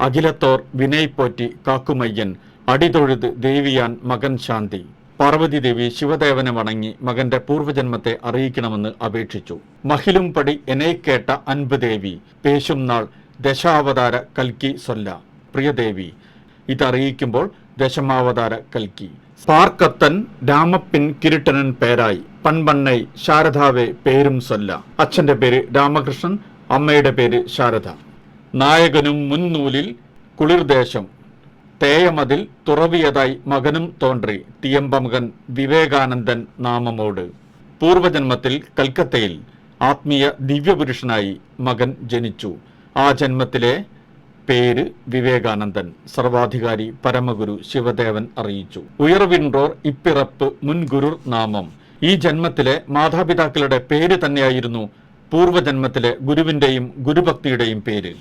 അഖിലത്തോർ വിനയ് പോറ്റി കാക്കുമയ്യൻ അടിതൊഴുത് ദേവിയാൻ മകൻ ശാന്തി. പാർവതി ദേവി ശിവദേവനെ വണങ്ങി മകന്റെ പൂർവ്വജന്മത്തെ അറിയിക്കണമെന്ന് അപേക്ഷിച്ചു. മഹിലും പടി എനേക്കേട്ട അൻപ് ദേവി പേശും നാൾ ദശാവതാര കൽക്കി സൊല്ല. പ്രിയദേവി ഇതറിയിക്കുമ്പോൾ ദശമാവതാര കൽക്കി. സ്പാർക്കത്തൻ രാമപ്പിൻ കിരീട്ടനൻ പേരായി പൺപണ്ണൈ ശാരദാവെ പേരും സൊല്ല. അച്ഛന്റെ പേര് രാമകൃഷ്ണൻ, അമ്മയുടെ പേര് ശാരദ. നായകനും മുന്നൂലിൽ കുളിർദേശം തേയമതിൽ തുറവിയതായി മകനും തോன்றി തിയമ്പമകൻ വിവേകാനന്ദൻ നാമമോട്. പൂർവജന്മത്തിൽ കൽക്കത്തയിൽ ആത്മീയ ദിവ്യപുരുഷനായി മകൻ ജനിച്ചു. ആ ജന്മത്തിലെ പേര് വിവേകാനന്ദൻ. സർവാധികാരി പരമഗുരു ശിവദേവൻ അറിയിച്ചു. ഉയർവിൻറോർ ഇപ്പിറപ്പ് മുൻഗുരുർ നാമം. ഈ ജന്മത്തിലെ മാതാപിതാക്കളുടെ പേര് തന്നെയായിരുന്നു പൂർവജന്മത്തിലെ ഗുരുവിന്റെയും ഗുരുഭക്തിയുടെയും പേര്.